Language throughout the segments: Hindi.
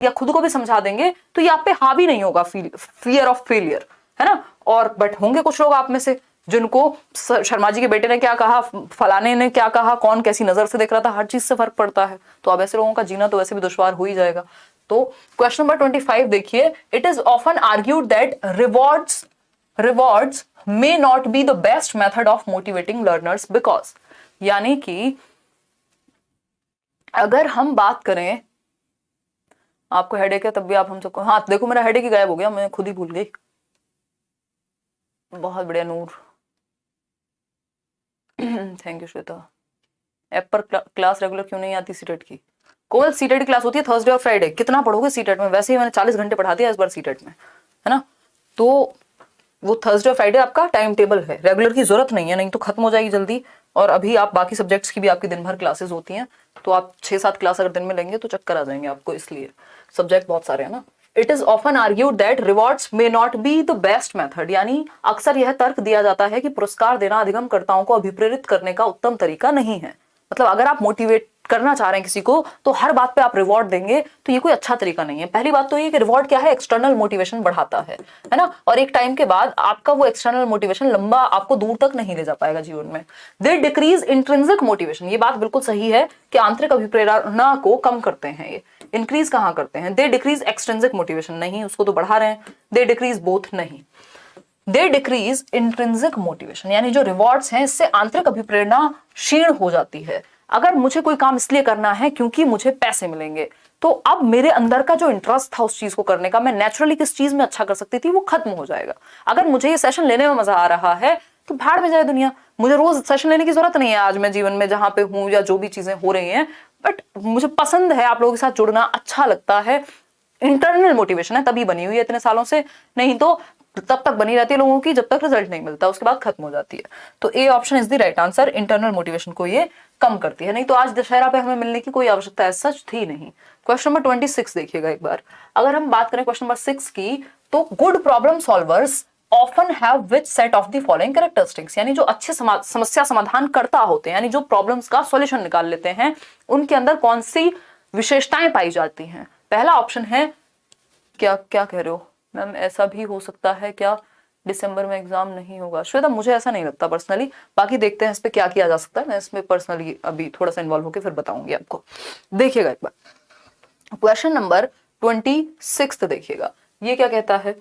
या खुद को भी समझा देंगे तो ये आप पे हावी नहीं होगा फियर ऑफ फेलियर, है ना। और बट होंगे कुछ लोग आप में से जिनको शर्मा जी के बेटे ने क्या कहा, फलाने ने क्या कहा, कौन कैसी नजर से देख रहा था, हर चीज से फर्क पड़ता है। तो अब ऐसे लोगों का जीना तो वैसे भी दुश्वार हो ही जाएगा। तो क्वेश्चन नंबर 25 देखिए, it is often argued that rewards may not be the best method of motivating learners because, यानी कि अगर हम बात करें, आपको हेडेक है तब भी आप हम सबको, हाँ देखो मेरा हेडेक ही गायब हो गया, मैं खुद ही भूल गई। बहुत बढ़िया नूर, थैंक यू श्वेता। ऐप पर क्लास रेगुलर क्यों नहीं आती सीटेट की? कोवल सीटेट की क्लास होती है थर्सडे और फ्राइडे, कितना पढ़ोगे सीटेट में? वैसे ही मैंने 40 घंटे पढ़ा दिया इस बार सीटेट में, है ना। तो वो थर्सडे और फ्राइडे आपका टाइम टेबल है, रेगुलर की जरूरत नहीं है, नहीं तो खत्म हो जाएगी जल्दी। और अभी आप बाकी सब्जेक्ट्स की भी आपकी दिन भर क्लासेस होती हैं, तो आप 6-7 क्लास अगर दिन में लेंगे तो चक्कर आ जाएंगे आपको, इसलिए सब्जेक्ट बहुत सारे हैं ना। It is often argued that rewards may not be the best method, यानी अक्सर यह तर्क दिया जाता है कि पुरस्कार देना अधिगमकर्ताओं को अभिप्रेरित करने का उत्तम तरीका नहीं है। मतलब अगर आप मोटिवेट करना चाह रहे हैं किसी को तो हर बात पे आप रिवॉर्ड देंगे तो ये कोई अच्छा तरीका नहीं है। पहली बात तो ये कि रिवॉर्ड क्या है, एक्सटर्नल मोटिवेशन बढ़ाता है ना। और एक टाइम के बाद आपका वो एक्सटर्नल मोटिवेशन लंबा आपको दूर तक नहीं ले जा पाएगा जीवन में। दे डिक्रीज इंट्रिंसिक मोटिवेशन, ये बात बिल्कुल सही है कि आंतरिक अभिप्रेरणा को कम करते हैं, ये इंक्रीज कहाँ करते हैं। दे डिक्रीज एक्सट्रिंसिक मोटिवेशन, नहीं उसको तो बढ़ा रहे हैं। दे डिक्रीज बोथ, नहीं दे डिक्रीज इंट्रिंसिक मोटिवेशन, यानी जो रिवॉर्ड्स हैं इससे आंतरिक अभिप्रेरणा क्षीण हो जाती है। अगर मुझे कोई काम इसलिए करना है क्योंकि मुझे पैसे मिलेंगे, तो अब मेरे अंदर का जो इंटरेस्ट था उस चीज को करने का, मैं नेचुरली किस चीज में अच्छा कर सकती थी, वो खत्म हो जाएगा। अगर मुझे ये सेशन लेने में मजा आ रहा है तो भाड़ में जाए दुनिया, मुझे रोज सेशन लेने की जरूरत नहीं है आज मैं जीवन में जहां पे हूं या जो भी चीजें हो रही हैं, बट मुझे पसंद है आप लोगों के साथ जुड़ना, अच्छा लगता है, इंटरनल मोटिवेशन है तभी बनी हुई है इतने सालों से, नहीं तो तब तक बनी रहती है लोगों की जब तक रिजल्ट नहीं मिलता, उसके बाद खत्म हो जाती है। तो A option is the right answer, internal motivation को ये कम करती है। नहीं तो आज दशहरा पे हमें मिलने की कोई आवश्यकता है सच थी नहीं। क्वेश्चन नंबर 26 देखिएगा एक बार, अगर हम बात करें क्वेश्चन नंबर 6 की, तो good problem solvers often have which set of the following characteristics, यानी जो अच्छे समस्या समाधान करता होते हैं, यानी जो प्रॉब्लम्स का सॉल्यूशन निकाल लेते हैं, उनके अंदर कौन सी विशेषताएं पाई जाती हैं। पहला ऑप्शन है, क्या क्या कह रहे हो मैम, ऐसा भी हो सकता है क्या दिसंबर में एग्जाम नहीं होगा? श्वेता मुझे ऐसा नहीं लगता पर्सनली, बाकी देखते हैं इस पे क्या किया जा सकता है, मैं इसमें पर्सनली अभी थोड़ा सा इन्वॉल्व होकर फिर बताऊंगी आपको। देखिएगा एक बार क्वेश्चन नंबर 26 देखिएगा, ये क्या कहता है,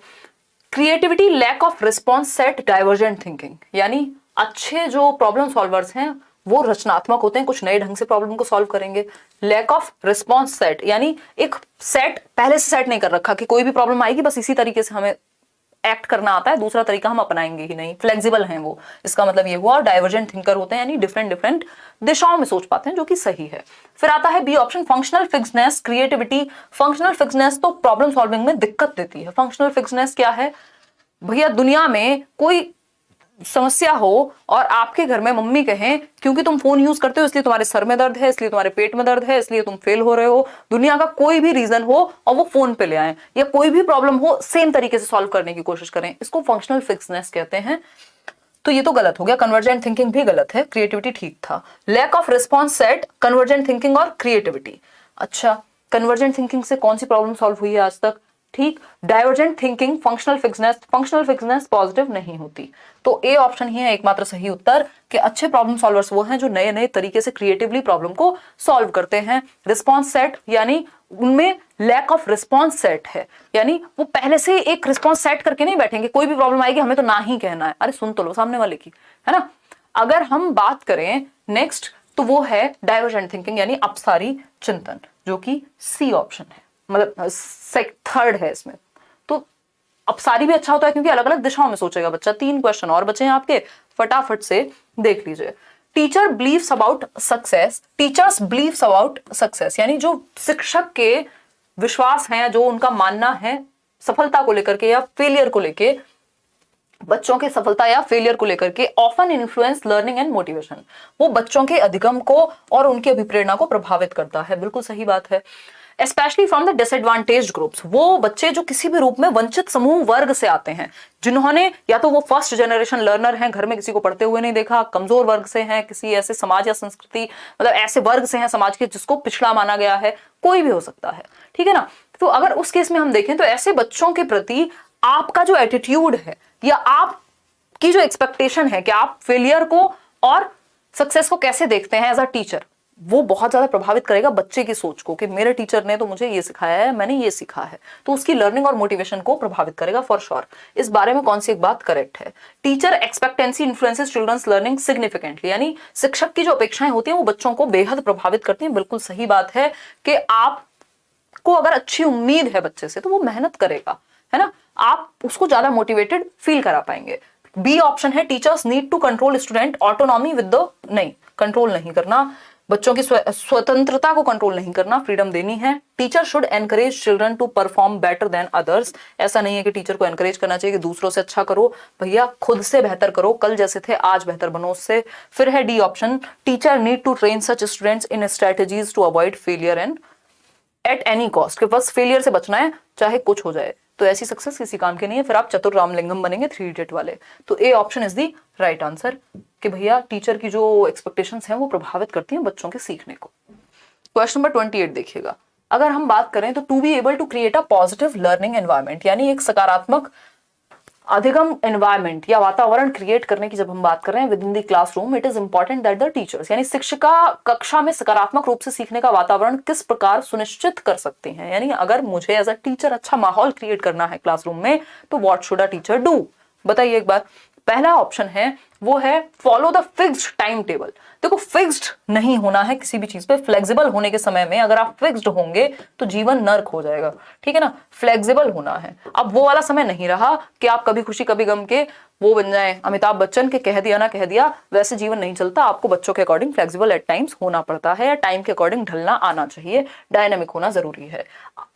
creativity lack of response set divergent thinking, यानी अच्छे जो प्रॉब्लम सॉल्वर्स हैं वो रचनात्मक होते हैं, कुछ नए ढंग से प्रॉब्लम को सॉल्व करेंगे। लैक ऑफ रिस्पॉन्स सेट, यानी एक सेट पहले से सेट नहीं कर रखा कि कोई भी प्रॉब्लम आएगी बस इसी तरीके से हमें एक्ट करना आता है, दूसरा तरीका हम अपनाएंगे ही नहीं, फ्लेक्सिबल हैं वो, इसका मतलब ये हुआ। और डाइवर्जेंट थिंकर होते हैं, यानी डिफरेंट दिशाओं में सोच पाते हैं, जो कि सही है। फिर आता है B option, functional fixedness creativity. Functional fixedness तो प्रॉब्लम सॉल्विंग में दिक्कत देती है। फंक्शनल फिक्सनेस क्या है भैया, दुनिया में कोई समस्या हो और आपके घर में मम्मी कहें क्योंकि तुम फोन यूज करते हो इसलिए तुम्हारे सर में दर्द है, इसलिए तुम्हारे पेट में दर्द है, इसलिए तुम फेल हो रहे हो, दुनिया का कोई भी रीजन हो और वो फोन पे ले आए, या कोई भी प्रॉब्लम हो सेम तरीके से सॉल्व करने की कोशिश करें, इसको फंक्शनल फिक्सनेस कहते हैं। तो ये तो गलत हो गया, कन्वर्जेंट थिंकिंग भी गलत है, क्रिएटिविटी ठीक था। Lack of response set, convergent thinking और क्रिएटिविटी। अच्छा, कन्वर्जेंट थिंकिंग से कौन सी प्रॉब्लम सॉल्व हुई है आज तक? ठीक। Divergent thinking, functional fixedness positive नहीं होती। तो ए ऑप्शन ही है एकमात्र सही उत्तर कि अच्छे प्रॉब्लम सॉल्वर्स वो हैं जो नए नए तरीके से क्रिएटिवली प्रॉब्लम को सॉल्व करते हैं। रिस्पॉन्स सेट, यानी उनमें लैक ऑफ रिस्पॉन्स सेट है, यानी वो पहले से एक रिस्पॉन्स सेट करके नहीं बैठेंगे, कोई भी प्रॉब्लम आएगी हमें तो ना ही कहना है, अरे सुन तो लो सामने वाले की, है ना। अगर हम बात करें नेक्स्ट, तो वो है डाइवर्जेंट थिंकिंग, यानी अपसारी चिंतन, जो कि सी ऑप्शन है, मतलब थर्ड है इसमें। तो अपसारी भी अच्छा होता है क्योंकि अलग अलग दिशाओं में सोचेगा बच्चा। 3 क्वेश्चन और बचे हैं आपके, फटाफट से देख लीजिए। टीचर्स बिलीव्स अबाउट सक्सेस, यानी जो शिक्षक के विश्वास हैं, जो उनका मानना है सफलता को लेकर के या फेलियर को लेके, बच्चों के सफलता या फेलियर को लेकर के, often influence learning and motivation, वो बच्चों के अधिगम को और उनकी अभिप्रेरणा को प्रभावित करता है। बिल्कुल सही बात है। Specially from the disadvantage groups, वो बच्चे जो किसी भी रूप में वंचित समूह वर्ग से आते हैं, जिन्होंने या तो वो फर्स्ट जनरेशन लर्नर हैं, घर में किसी को पढ़ते हुए नहीं देखा, कमजोर वर्ग से हैं, किसी ऐसे समाज या संस्कृति मतलब ऐसे वर्ग से हैं समाज के जिसको पिछड़ा माना गया है, कोई भी हो सकता है, ठीक है ना। तो अगर उस केस में हम देखें तो ऐसे बच्चों के प्रति आपका जो एटीट्यूड है या आपकी जो एक्सपेक्टेशन है कि आप फेलियर को और सक्सेस को कैसे देखते हैं एज अ टीचर, वो बहुत ज्यादा प्रभावित करेगा बच्चे की सोच को कि मेरे टीचर ने तो मुझे ये सिखाया है, मैंने ये सीखा है, तो उसकी लर्निंग और मोटिवेशन को प्रभावित करेगा फॉर श्योर। इस बारे में कौन सी एक बात करेक्ट है? Teacher expectancy influences children's learning significantly, यानी शिक्षक की जो अपेक्षाएं होती हैं वो बच्चों को बेहद प्रभावित करती हैं। बिल्कुल सही बात है कि आपको अगर अच्छी उम्मीद है बच्चे से तो वो मेहनत करेगा, है ना, आप उसको ज्यादा मोटिवेटेड फील करा पाएंगे। बी ऑप्शन है teachers need to control student autonomy with the, नहीं, कंट्रोल नहीं करना, बच्चों की स्वतंत्रता को कंट्रोल नहीं करना, फ्रीडम देनी है। Teacher should encourage children to perform better than others, ऐसा नहीं है कि टीचर को एनकरेज करना चाहिए कि दूसरों से अच्छा करो, भैया खुद से बेहतर करो, कल जैसे थे आज बेहतर बनो उससे। फिर है D option, teacher need to train such students in strategies to avoid failure and at any cost, कि बस फेलियर से बचना है चाहे कुछ हो जाए, तो ऐसी सक्सेस किसी काम की नहीं है, फिर आप चतुर रामलिंगम बनेंगे 3 इडियट वाले। तो A option is the right answer कि भैया टीचर की जो एक्सपेक्टेशंस हैं वो प्रभावित करती हैं बच्चों के सीखने को। क्वेश्चन नंबर 28 देखिएगा, अगर हम बात करें तो to be able to create a positive learning environment, यानी एक सकारात्मक अधिगम एनवायरनमेंट या वातावरण क्रिएट करने की जब हम बात कर रहे हैं with in the classroom, it is important that the teachers, यानी शिक्षिका कक्षा में सकारात्मक रूप से सीखने का वातावरण किस प्रकार सुनिश्चित कर सकते हैं, यानी अगर मुझे एज अ टीचर अच्छा माहौल क्रिएट करना है क्लासरूम में तो what should a teacher do, बताइए एक बार। पहला ऑप्शन है वो है follow the fixed time table. देखो फिक्स्ड नहीं होना है किसी भी चीज पे, फ्लेक्सिबल होने के समय में अगर आप फिक्स्ड होंगे तो जीवन नर्क हो जाएगा, ठीक है ना, फ्लेक्सिबल होना है। अब वो वाला समय नहीं रहा कि आप कभी खुशी कभी गम के वो बन जाए अमिताभ बच्चन के कह दिया ना कह दिया, वैसे जीवन नहीं चलता, आपको बच्चों के अकॉर्डिंग फ्लेक्सिबल एट टाइम्स होना पड़ता है, या टाइम के अकॉर्डिंग ढलना आना चाहिए, डायनामिक होना जरूरी है।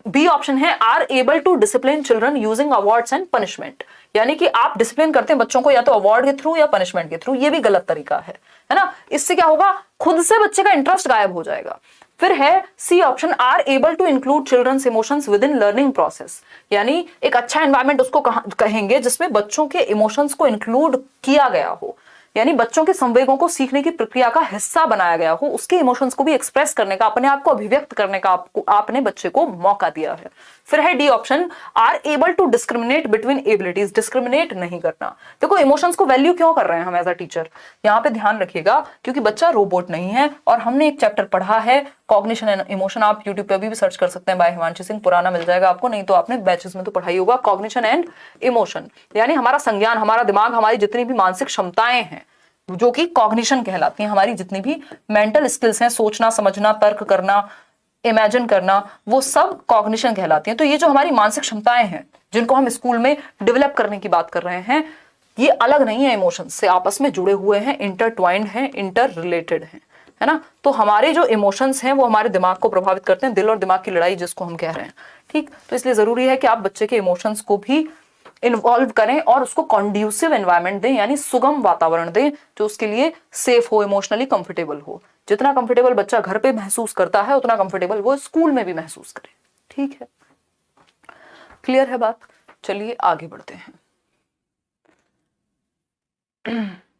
बी ऑप्शन है are able to discipline children using awards and punishment, यानी कि आप डिसिप्लिन करते हैं बच्चों को या तो अवार्ड के थ्रू या पनिशमेंट के थ्रू, ये भी गलत तरीका है ना, इससे क्या होगा, खुद से बच्चे का इंटरेस्ट गायब हो जाएगा। फिर है C option are able to include children's emotions within learning process, यानी एक अच्छा एनवायरनमेंट उसको कहेंगे जिसमें बच्चों के इमोशंस को इंक्लूड किया गया हो, यानी बच्चों के संवेगों को सीखने की प्रक्रिया का हिस्सा बनाया गया हो, उसके इमोशंस को भी एक्सप्रेस करने का, अपने आप को अभिव्यक्त करने का आपने बच्चे को मौका दिया है। फिर है D option are able to discriminate between abilities, discriminate नहीं करना। देखो इमोशंस को वैल्यू क्यों कर रहे हैं हम एज अ टीचर, यहाँ पे ध्यान रखिएगा, क्योंकि बच्चा रोबोट नहीं है और हमने एक चैप्टर पढ़ा है कॉग्निशन एंड इमोशन, आप यूट्यूब पे भी सर्च कर सकते हैं बाय हिमांशु सिंह, पुराना मिल जाएगा आपको, नहीं तो आपने बैचेस में तो पढ़ाई होगा, कॉग्निशन एंड इमोशन, यानी हमारा संज्ञान, हमारा दिमाग, हमारी जितनी भी मानसिक क्षमताएं हैं जो कि कॉग्निशन कहलाती हैं, हमारी जितनी भी मेंटल स्किल्स हैं, सोचना समझना तर्क करना इमेजिन करना, वो सब कॉग्निशन कहलाती हैं। तो ये जो हमारी मानसिक क्षमताएं हैं जिनको हम स्कूल में डेवलप करने की बात कर रहे हैं, ये अलग नहीं है इमोशंस से, आपस में जुड़े हुए हैं, इंटरट्वाइंड हैं, इंटर रिलेटेड हैं, है ना। तो हमारे जो इमोशंस हैं वो हमारे दिमाग को प्रभावित करते हैं, दिल और दिमाग की लड़ाई जिसको हम कह रहे हैं, ठीक। तो इसलिए जरूरी है कि आप बच्चे के इमोशंस को भी इन्वॉल्व करें और उसको कॉन्ड्यूसिव एनवायरनमेंट दें, यानी सुगम वातावरण दें जो उसके लिए सेफ हो, इमोशनली कंफर्टेबल हो। जितना कंफर्टेबल बच्चा घर पे महसूस करता है उतना कंफर्टेबल वो स्कूल में भी महसूस करे, ठीक है, क्लियर है बात। चलिए आगे बढ़ते हैं।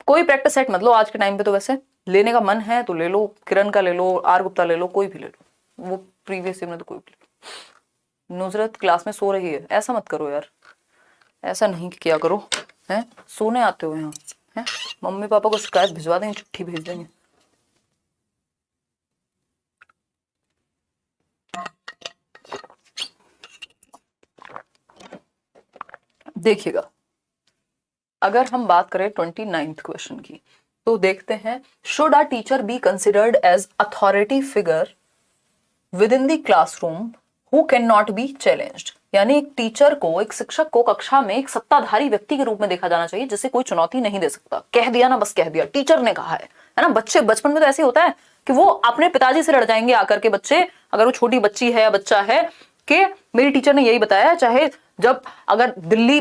कोई प्रैक्टिस सेट मत लो आज के टाइम पे, तो वैसे लेने का मन है तो ले लो, किरण का ले लो, आर गुप्ता ले लो, कोई भी ले लो, वो प्रीवियस ईयर में तो कोई भी ले लो। नुजरत क्लास में सो रही है, ऐसा मत करो यार, ऐसा नहीं किया करो, हैं सोने आते हो यहाँ, हैं मम्मी पापा को शिकायत भिजवा देंगे, चिट्ठी भेज देंगे। देखिएगा अगर हम बात करें 29th क्वेश्चन की, तो देखते हैं, should a teacher be considered as authority figure within the classroom who can not be challenged, यानी एक टीचर को, एक शिक्षक को कक्षा में एक सत्ताधारी व्यक्ति के रूप में देखा जाना चाहिए जिसे कोई चुनौती नहीं दे सकता। कह दिया ना, बस कह दिया, टीचर ने कहा है ना। बच्चे बचपन में तो ऐसे होता है कि वो अपने पिताजी से लड़ जाएंगे आकर के, बच्चे अगर वो छोटी बच्ची है या बच्चा है कि मेरी टीचर ने यही बताया, चाहे जब अगर दिल्ली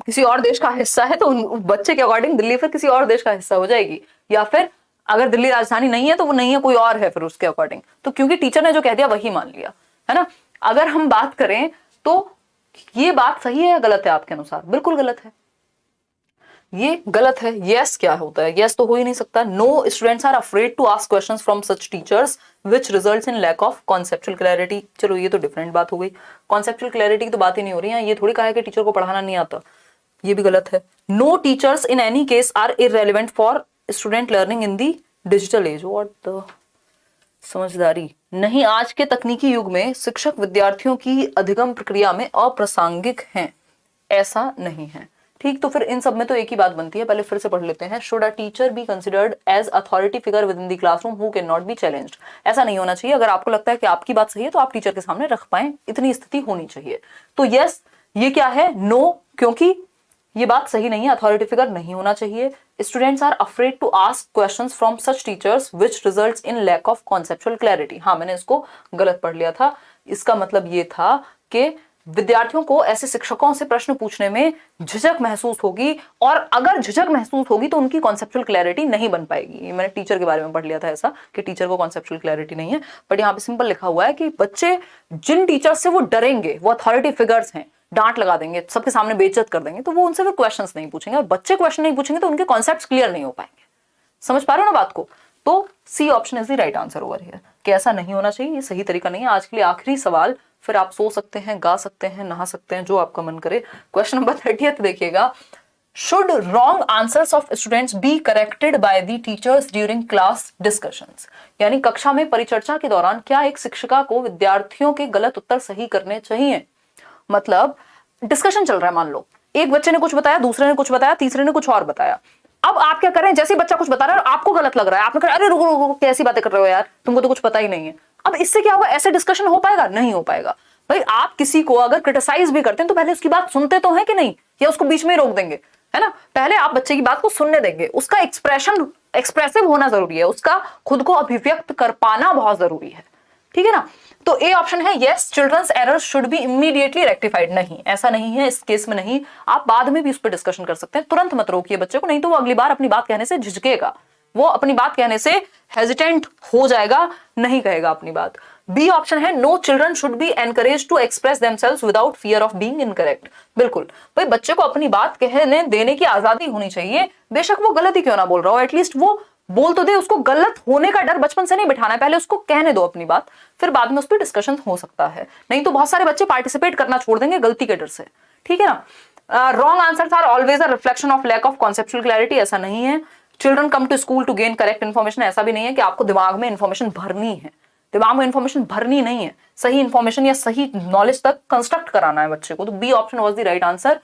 किसी और देश का हिस्सा है तो बच्चे के अकॉर्डिंग दिल्ली फिर किसी और देश का हिस्सा हो जाएगी, या फिर अगर दिल्ली राजधानी नहीं है तो वो नहीं है, कोई और है फिर उसके अकॉर्डिंग, तो क्योंकि टीचर ने जो कह दिया वही मान लिया, है ना। अगर हम बात करें तो ये बात सही है या गलत है आपके अनुसार? बिल्कुल गलत है। ये गलत है। यस क्या होता है? यस तो हो ही नहीं सकता। No students are afraid to ask questions from such teachers which results in lack of conceptual clarity. चलो ये तो डिफरेंट बात हो गई, कॉन्सेप्चुअल क्लैरिटी की तो बात ही नहीं हो रही है। ये थोड़ी कहा है कि टीचर को पढ़ाना नहीं आता, ये भी गलत है। No teachers in any case are irrelevant for student learning in the digital age. What the समझदारी नहीं, आज के तकनीकी युग में शिक्षक विद्यार्थियों की अधिगम प्रक्रिया में अप्रासंगिक हैं, ऐसा नहीं है। ठीक, तो फिर इन सब में तो एक ही बात बनती है, पहले फिर से पढ़ लेते हैं। Should a teacher be considered as authority figure within the classroom who can not be challenged. ऐसा नहीं होना चाहिए। अगर आपको लगता है कि आपकी बात सही है तो आप टीचर के सामने रख पाए, इतनी स्थिति होनी चाहिए। तो यस, ये क्या है? नो, क्योंकि ये बात सही नहीं है, अथॉरिटी फिगर नहीं होना चाहिए। Students are afraid to ask questions from such teachers which results in lack of conceptual clarity. हाँ, मैंने इसको गलत पढ़ लिया था। इसका मतलब ये था कि विद्यार्थियों को ऐसे शिक्षकों से प्रश्न पूछने में झिझक महसूस होगी, और अगर झिझक महसूस होगी तो उनकी कॉन्सेप्चुअल क्लैरिटी नहीं बन पाएगी। ये मैंने टीचर के बारे में पढ़ लिया था ऐसा कि टीचर को कॉन्सेप्चुअल क्लैरिटी नहीं है, बट यहाँ पे सिंपल लिखा हुआ है कि बच्चे जिन टीचर से वो डरेंगे, वो अथॉरिटी फिगर्स हैं, डांट लगा देंगे, सबके सामने बेइज्जत कर देंगे, तो वो उनसे फिर क्वेश्चंस नहीं पूछेंगे, और बच्चे क्वेश्चन नहीं पूछेंगे तो उनके कॉन्सेप्ट्स क्लियर नहीं हो पाएंगे। समझ पा रहे हो ना बात को? तो C option is the right answer over here, कि ऐसा नहीं होना चाहिए, ये सही तरीका नहीं है। आज के लिए आखिरी सवाल, फिर आप सो सकते हैं, गा सकते हैं, नहा सकते हैं, जो आपका मन करे। क्वेश्चन नंबर 30 देखिएगा। Should wrong answers of students be corrected by the teachers during class discussions. यानी कक्षा में परिचर्चा के दौरान क्या एक शिक्षिका को विद्यार्थियों के गलत उत्तर सही करने चाहिए? मतलब डिस्कशन चल रहा है, मान लो एक बच्चे ने कुछ बताया, दूसरे ने कुछ बताया, तीसरे ने कुछ और बताया। अब आप क्या करें, जैसे बच्चा कुछ बता रहा है और आपको गलत लग रहा है, आपने कहा अरे रुको रुको, कैसी बातें कर रहे हो यार, तुमको तो कुछ पता ही नहीं है। अब इससे क्या होगा? ऐसे डिस्कशन हो पाएगा? नहीं हो पाएगा। भाई, आप किसी को अगर क्रिटिसाइज भी करते हैं तो पहले उसकी बात सुनते तो हैं कि नहीं, या उसको बीच में ही रोक देंगे, है ना? पहले आप बच्चे की बात को सुनने देंगे, उसका एक्सप्रेसिव होना जरूरी है, उसका खुद को अभिव्यक्त कर पाना बहुत जरूरी है, ठीक है ना? तो ए ऑप्शन है yes, children's errors should be immediately rectified. नहीं, ऐसा नहीं है, इस केस में नहीं। आप बाद में भी उस पर डिस्कशन कर सकते हैं, तुरंत मत रोकिए बच्चे को, नहीं तो वो अगली बार अपनी बात कहने से झिझकेगा, वो अपनी बात कहने से हेजिटेंट हो जाएगा, नहीं कहेगा अपनी बात। बी ऑप्शन है no, children should be encourage to express themselves without fear of being incorrect. बिल्कुल भाई, बच्चे को अपनी बात कहने देने की आजादी होनी चाहिए, बेशक वो गलत ही क्यों ना बोल रहा हो, एटलीस्ट वो बोल तो दे। उसको गलत होने का डर बचपन से नहीं बिठाना है, पहले उसको कहने दो अपनी बात, फिर बाद में उस पर डिस्कशन हो सकता है। नहीं तो बहुत सारे बच्चे पार्टिसिपेट करना छोड़ देंगे गलती के डर से, ठीक है ना? Wrong answers are always a reflection of lack of conceptual clarity. ऐसा नहीं है। Children come to school to gain correct information. ऐसा भी नहीं है कि आपको दिमाग में इन्फॉर्मेशन भरनी है, दिमाग में इन्फॉर्मेशन भरनी नहीं है, सही इन्फॉर्मेशन या सही नॉलेज तक कंस्ट्रक्ट कराना है बच्चे को। तो B option was the right answer.